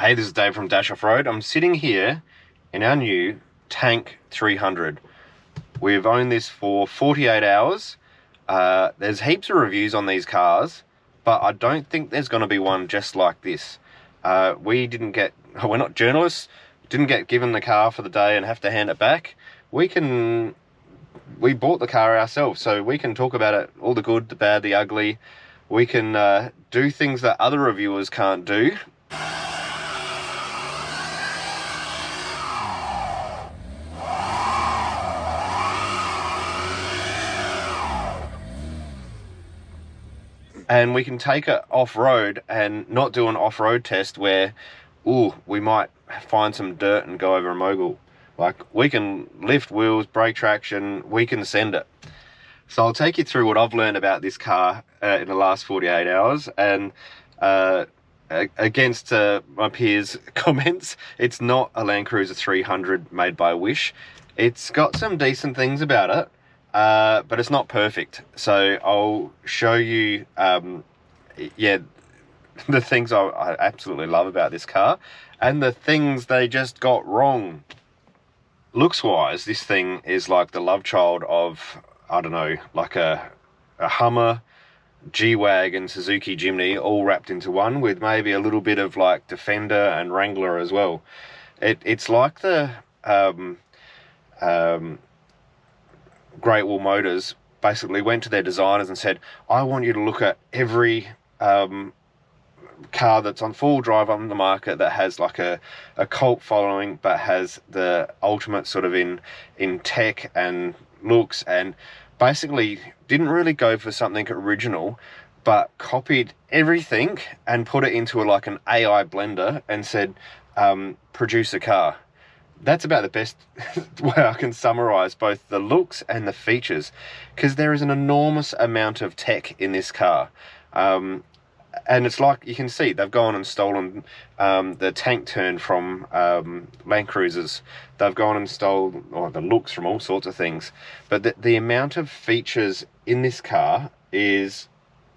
Hey, this is Dave from Dash Off Road. I'm sitting here in our new Tank 300. We've owned this for 48 hours. There's heaps of reviews on these cars, but I don't think there's going to be one just like this. We're not journalists, didn't get given the car for the day and have to hand it back. We bought the car ourselves, so we can talk about it, all the good, the bad, the ugly. We can do things that other reviewers can't do. And we can take it off-road and not do an off-road test where, we might find some dirt and go over a mogul. Like, we can lift wheels, brake traction, we can send it. So I'll take you through what I've learned about this car in the last 48 hours. And against my peers' comments, it's not a Land Cruiser 300 made by Wish. It's got some decent things about it. But it's not perfect. So I'll show you, the things I absolutely love about this car and the things they just got wrong. Looks-wise, this thing is like the love child of, I don't know, like a Hummer, G-Wagon, Suzuki Jimny, all wrapped into one with maybe a little bit of like Defender and Wrangler as well. It's like the Great Wall Motors basically went to their designers and said, I want you to look at every car that's on full drive on the market that has like a cult following but has the ultimate sort of in tech and looks, and basically didn't really go for something original but copied everything and put it into like an AI blender and said, produce a car. That's about the best way I can summarize both the looks and the features, because there is an enormous amount of tech in this car. And it's like, you can see, they've gone and stolen the tank turn from Land Cruisers. They've gone and stole the looks from all sorts of things. But the amount of features in this car it's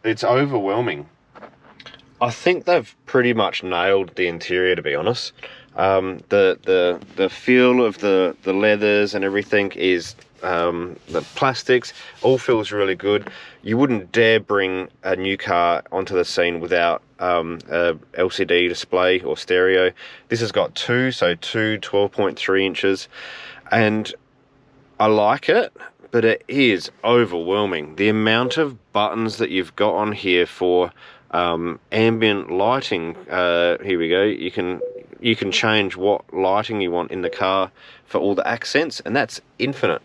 overwhelming. I think they've pretty much nailed the interior, to be honest. The feel of the leathers and everything is the plastics all feels really good. You wouldn't dare bring a new car onto the scene without a LCD display or stereo. This has got two 12.3 inches, and I like it, but it is overwhelming. The amount of buttons that you've got on here for ambient lighting. Here we go. You can change what lighting you want in the car for all the accents, and that's infinite.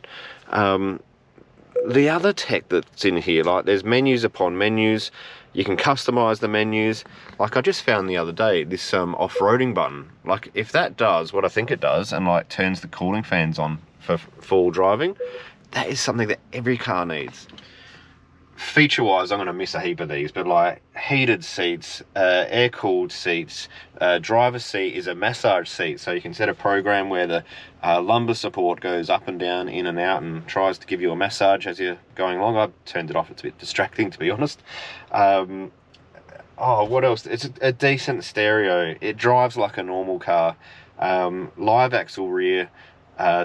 The other tech that's in here, like there's menus upon menus. You can customize the menus. Like I just found the other day, this off-roading button. Like if that does what I think it does and like turns the cooling fans on for full driving, that is something that every car needs. Feature-wise, I'm going to miss a heap of these, but like heated seats, air-cooled seats, driver's seat is a massage seat, so you can set a program where the lumbar support goes up and down, in and out, and tries to give you a massage as you're going along. I've turned it off, it's a bit distracting, to be honest. What else? It's a decent stereo. It drives like a normal car. Live axle rear,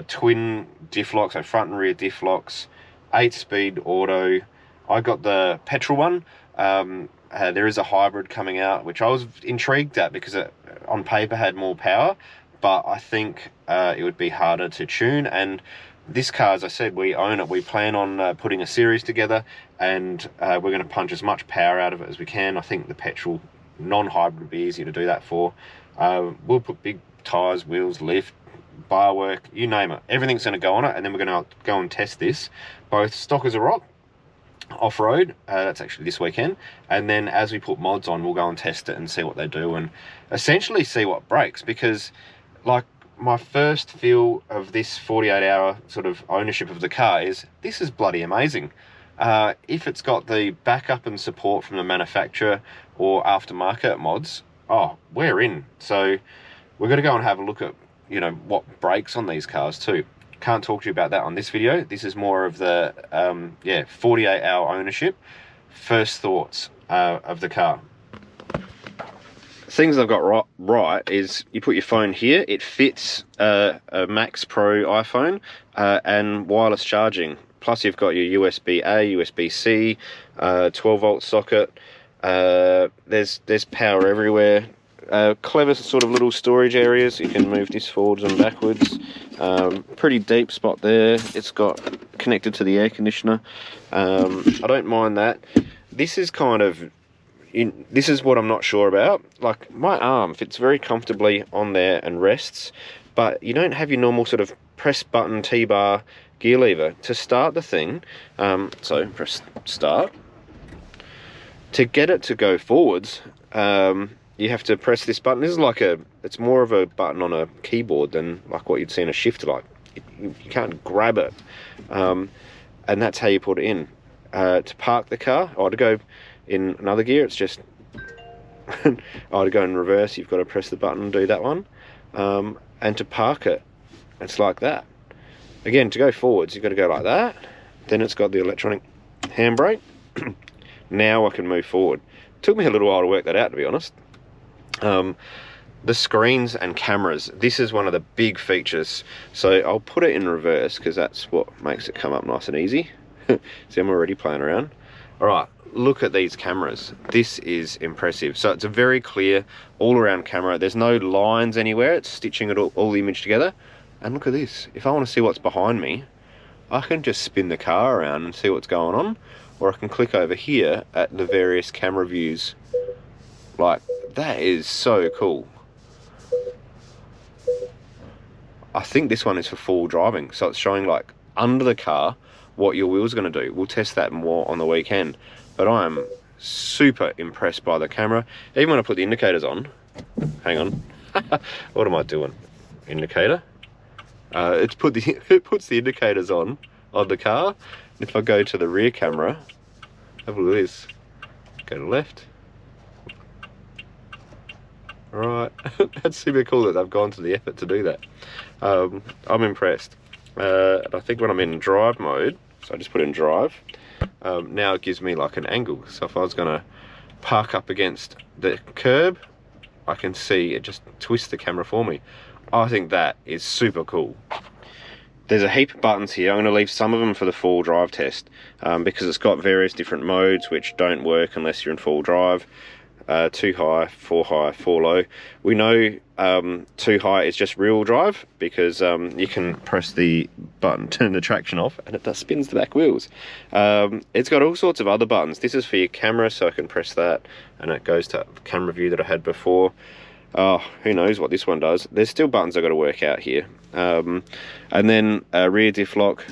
twin diff locks, so front and rear diff locks, 8-speed auto. I got the petrol one. There is a hybrid coming out, which I was intrigued at because it on paper had more power, but I think it would be harder to tune. And this car, as I said, we own it. We plan on putting a series together, and we're going to punch as much power out of it as we can. I think the petrol non-hybrid would be easier to do that for. We'll put big tyres, wheels, lift, bar work, you name it. Everything's going to go on it, and then we're going to go and test this, both stock as a rock, off-road, that's actually this weekend, and then as we put mods on, we'll go and test it and see what they do and essentially see what breaks. Because like my first feel of this 48-hour sort of ownership of the car is this is bloody amazing. If it's got the backup and support from the manufacturer or aftermarket mods, we're in. So we're going to go and have a look at what breaks on these cars too. Can't talk to you about that on this video. This is more of the 48-hour ownership, first thoughts of the car. things I've got right is you put your phone here. It fits a Max Pro iPhone and wireless charging. Plus you've got your USB-A, USB-C, 12-volt socket. There's power everywhere. Clever sort of little storage areas. You can move this forwards and backwards. Pretty deep spot there. It's got connected to the air conditioner. I don't mind that. This is kind of... this is what I'm not sure about. Like, my arm fits very comfortably on there and rests, but you don't have your normal sort of press button T-bar gear lever to start the thing. So press start. To get it to go forwards, you have to press this button. This is like it's more of a button on a keyboard than like what you'd see in a shifter. Like, you can't grab it. And that's how you put it in. To park the car, or to go in another gear, it's just to go in reverse, you've got to press the button and do that one. And to park it, it's like that. Again, to go forwards, you've got to go like that. Then it's got the electronic handbrake. Now I can move forward. Took me a little while to work that out, to be honest. The screens and cameras, this is one of the big features. So I'll put it in reverse because that's what makes it come up nice and easy. See, I'm already playing around. All right, look at these cameras. This is impressive. So it's a very clear all-around camera. There's no lines anywhere. It's stitching it all the image together. And look at this. If I want to see what's behind me, I can just spin the car around and see what's going on. Or I can click over here at the various camera views. Like, that is so cool. I think this one is for full driving. So it's showing like under the car what your wheels are going to do. We'll test that more on the weekend. But I am super impressed by the camera. Even when I put the indicators on. Hang on. What am I doing? Indicator. It puts the indicators on the car. And if I go to the rear camera, have a look at this. Go to left. Right. That's super cool that they've gone to the effort to do that. I'm impressed. And I think when I'm in drive mode, so I just put in drive, now it gives me like an angle. So if I was going to park up against the curb, I can see it just twists the camera for me. I think that is super cool. There's a heap of buttons here. I'm going to leave some of them for the full drive test because it's got various different modes which don't work unless you're in full drive. 2 high, 4 low. We know 2 high is just rear-wheel drive because you can press the button, turn the traction off, and it just spins the back wheels. It's got all sorts of other buttons. This is for your camera, so I can press that, and it goes to the camera view that I had before. Oh, who knows what this one does. There's still buttons I've got to work out here. And then rear diff lock.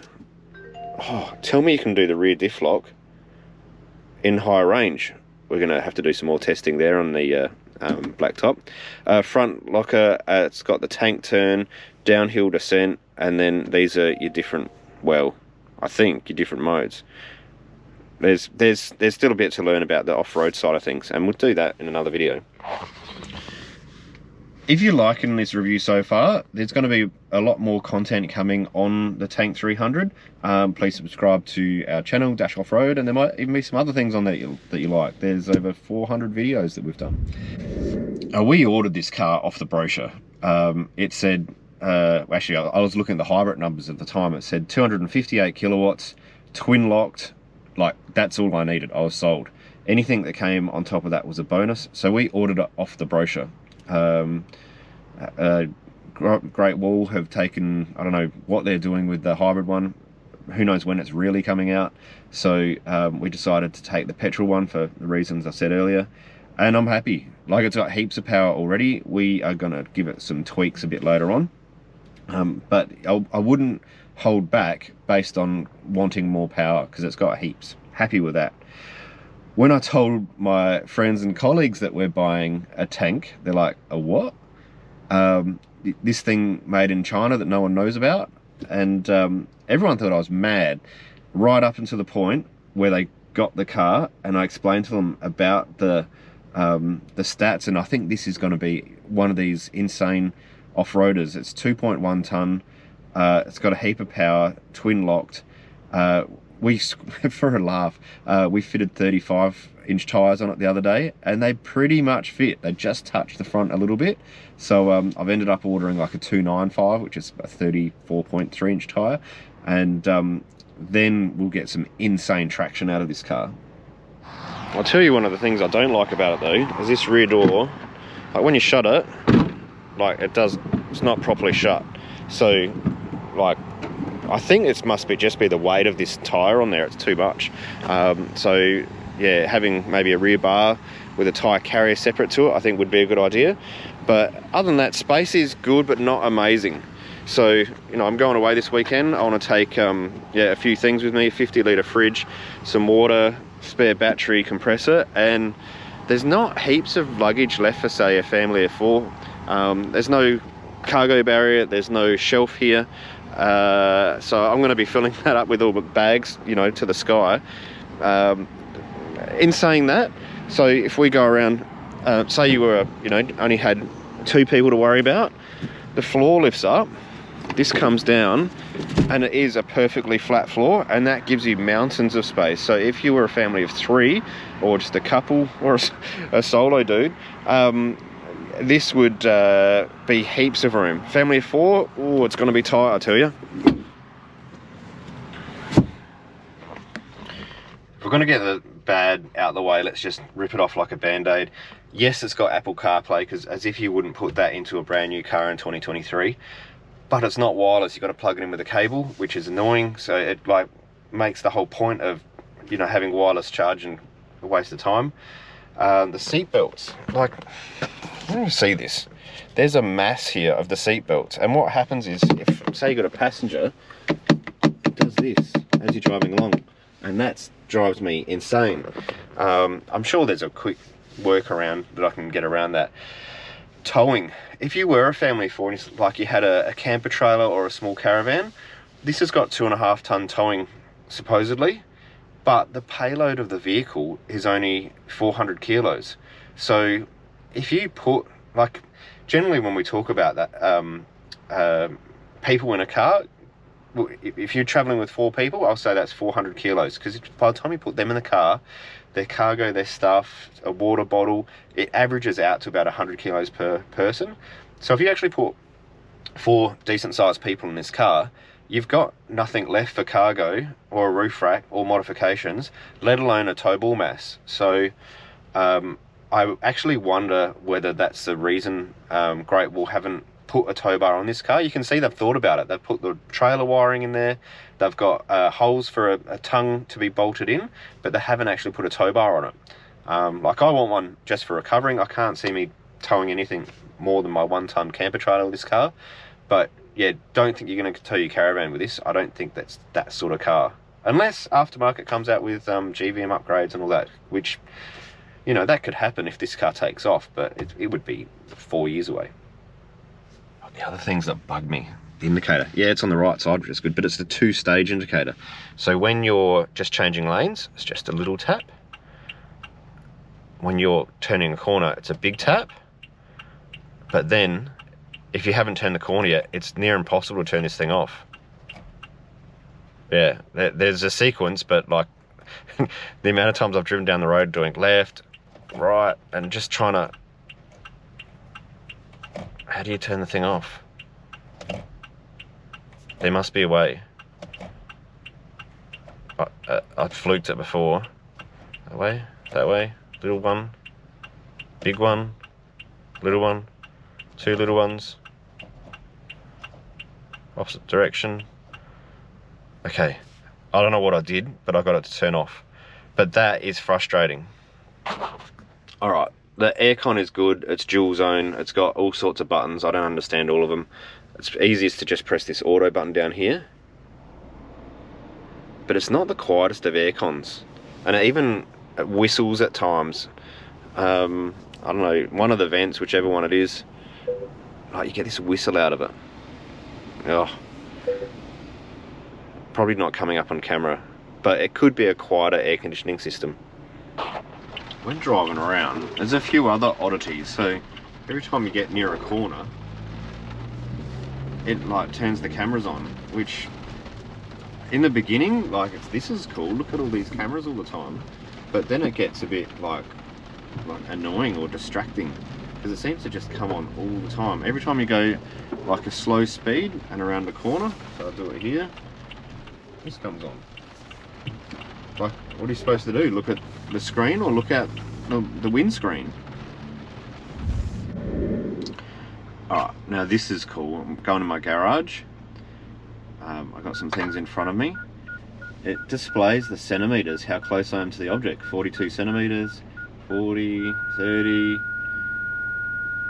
Oh, tell me you can do the rear diff lock in high range. We're going to have to do some more testing there on the blacktop. Front locker, it's got the tank turn, downhill descent, and then these are your different, well, I think your different modes. There's still a bit to learn about the off-road side of things, and we'll do that in another video. If you're liking this review so far, there's going to be a lot more content coming on the Tank 300. Please subscribe to our channel, Dash Off-Road, and there might even be some other things on there that you like. There's over 400 videos that we've done. We ordered this car off the brochure. It said, actually I was looking at the hybrid numbers at the time. It said 258 kilowatts, twin locked. Like, that's all I needed. I was sold. Anything that came on top of that was a bonus. So we ordered it off the brochure. Great Wall have taken, I don't know what they're doing with the hybrid one, who knows when it's really coming out, so we decided to take the petrol one for the reasons I said earlier, and I'm happy. Like, it's got heaps of power already. We are going to give it some tweaks a bit later on, but I wouldn't hold back based on wanting more power because it's got heaps. Happy with that. When I told my friends and colleagues that we're buying a tank, they're like, a what? This thing made in China that no one knows about? And everyone thought I was mad, right up until the point where they got the car and I explained to them about the stats, and I think this is going to be one of these insane off-roaders. It's 2.1 ton, it's got a heap of power, twin locked. for a laugh, we fitted 35-inch tyres on it the other day, and they pretty much fit. They just touch the front a little bit. So I've ended up ordering like a 295, which is a 34.3-inch tyre, and then we'll get some insane traction out of this car. I'll tell you one of the things I don't like about it though, is this rear door. Like when you shut it, like it's not properly shut. So like, I think it must just be the weight of this tyre on there, it's too much. So yeah, having maybe a rear bar with a tyre carrier separate to it, I think would be a good idea. But other than that, space is good, but not amazing. So, you know, I'm going away this weekend. I want to take, a few things with me, a 50-litre fridge, some water, spare battery, compressor, and there's not heaps of luggage left for, say, a family of 4. There's no cargo barrier, there's no shelf here. So I'm going to be filling that up with all the bags, you know, to the sky. In saying that, so if we go around, say you were, you know, only had 2 people to worry about, the floor lifts up, this comes down, and it is a perfectly flat floor, and that gives you mountains of space. So if you were a family of 3, or just a couple, or a solo dude, this would be heaps of room. Family of 4, oh, it's going to be tight, I tell you. If we're going to get the bad out the way, let's just rip it off like a band-aid. Yes, it's got Apple CarPlay, because as if you wouldn't put that into a brand new car in 2023, but it's not wireless. You've got to plug it in with a cable, which is annoying. So it like makes the whole point of, you know, having wireless charging a waste of time. The seat belts, like, let me see this. There's a mass here of the seat belts, and what happens is, if say you got a passenger, it does this as you're driving along, and that drives me insane. I'm sure there's a quick workaround that I can get around that. Towing. If you were a family of 4, like you had a camper trailer or a small caravan, this has got 2.5 ton towing supposedly, but the payload of the vehicle is only 400 kilos. So if you put, like, generally when we talk about that, people in a car, if you're traveling with 4 people, I'll say that's 400 kilos, because by the time you put them in the car, their cargo, their stuff, a water bottle, it averages out to about 100 kilos per person. So if you actually put 4 decent sized people in this car, you've got nothing left for cargo or a roof rack or modifications, let alone a tow ball mass. So I actually wonder whether that's the reason Great Wall haven't put a tow bar on this car. You can see they've thought about it. They've put the trailer wiring in there. They've got holes for a tongue to be bolted in, but they haven't actually put a tow bar on it. Like, I want one just for recovering. I can't see me towing anything more than my 1-ton camper trailer with this car. But yeah, don't think you're going to tow your caravan with this. I don't think that's that sort of car. Unless aftermarket comes out with GVM upgrades and all that, which, you know, that could happen if this car takes off, but it would be 4 years away. The other things that bug me, the indicator. Yeah, it's on the right side, which is good, but it's the 2-stage indicator. So when you're just changing lanes, it's just a little tap. When you're turning a corner, it's a big tap. But then, if you haven't turned the corner yet, it's near impossible to turn this thing off. Yeah, there's a sequence, but like, the amount of times I've driven down the road doing left, right, and just trying to... How do you turn the thing off? There must be a way. I fluked it before. That way, little one, big one, little one, 2 little ones, opposite direction. Okay, I don't know what I did, but I got it to turn off. But that is frustrating. All right. The aircon is good, it's dual zone, it's got all sorts of buttons, I don't understand all of them. It's easiest to just press this auto button down here. But it's not the quietest of aircons. And it even whistles at times. I don't know, one of the vents, whichever one it is, like, you get this whistle out of it. Oh. Probably not coming up on camera, but it could be a quieter air conditioning system. When driving around, there's a few other oddities. So every time you get near a corner, it like turns the cameras on, which in the beginning, like this is cool, look at all these cameras all the time, but then it gets a bit like annoying or distracting, because it seems to just come on all the time. Every time you go like a slow speed and around the corner, so I'll do it here, this comes on. Like, what are you supposed to do? Look at the screen or look at the windscreen? Alright, now this is cool. I'm going to my garage. I've got some things in front of me. It displays the centimeters, how close I am to the object. 42 centimeters, 40, 30,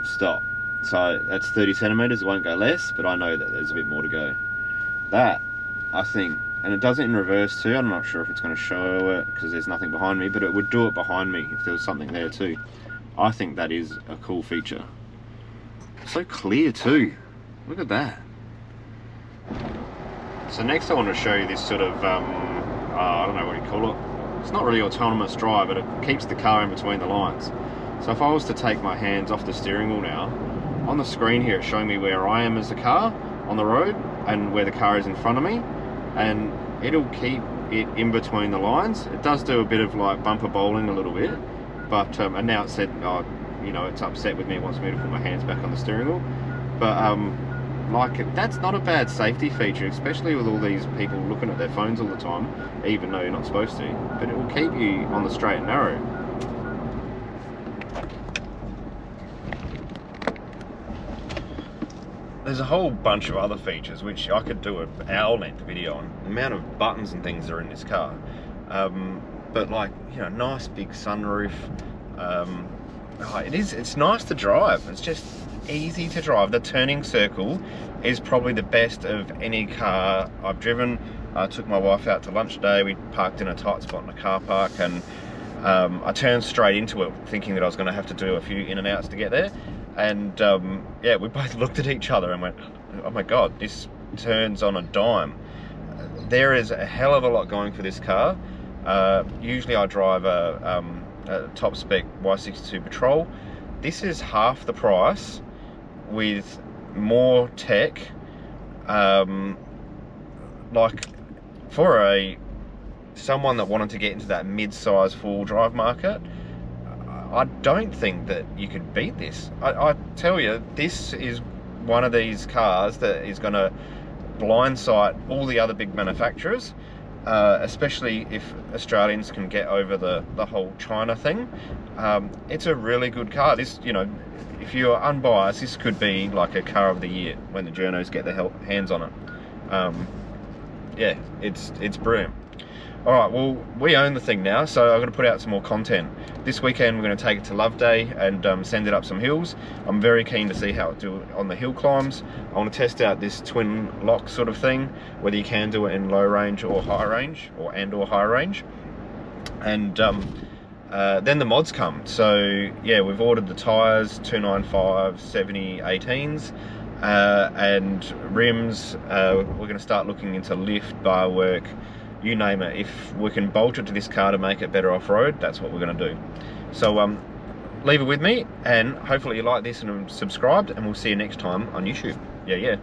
stop. So that's 30 centimeters, it won't go less, but I know that there's a bit more to go. That, I think, and it does it in reverse too. I'm not sure if it's going to show it because there's nothing behind me, but it would do it behind me if there was something there too. I think that is a cool feature. So clear too. Look at that. So next I want to show you this sort of, I don't know what you call it. It's not really autonomous drive, but it keeps the car in between the lines. So if I was to take my hands off the steering wheel now, on the screen here it's showing me where I am as a car on the road and where the car is in front of me, and it'll keep it in between the lines. It does do a bit of like bumper bowling a little bit, but and now it said, oh, you know, it's upset with me, it wants me to put my hands back on the steering wheel. But like, that's not a bad safety feature, especially with all these people looking at their phones all the time, even though you're not supposed to. But it will keep you on the straight and narrow. There's a whole bunch of other features which I could do an hour-length video on. The amount of buttons and things that are in this car. But like, you know, nice big sunroof. It's nice to drive. It's just easy to drive. The turning circle is probably the best of any car I've driven. I took my wife out to lunch today. We parked in a tight spot in a car park, and I turned straight into it thinking that I was going to have to do a few in and outs to get there. And yeah, we both looked at each other and went, oh my god, this turns on a dime. There is a hell of a lot going for this car. Usually I drive a top spec Y62 Patrol. This is half the price with more tech. Like, for someone that wanted to get into that mid-size four-wheel drive market, I don't think that you could beat this. I tell you, this is one of these cars that is going to blindside all the other big manufacturers, especially if Australians can get over the whole China thing. It's a really good car. This, you know, if you're unbiased, this could be like a car of the year when the journos get their hands on it. Yeah, it's brilliant. Alright, well, we own the thing now, so I'm going to put out some more content. This weekend we're going to take it to Love Day and send it up some hills. I'm very keen to see how it do on the hill climbs. I want to test out this twin lock sort of thing, whether you can do it in low range or high range, or high range. And then the mods come. So yeah, we've ordered the tyres, 295 70 18s, and rims. We're going to start looking into lift, bar work, you name it. If we can bolt it to this car to make it better off-road, that's what we're going to do. So leave it with me, and hopefully you like this and subscribed, and we'll see you next time on YouTube. Yeah.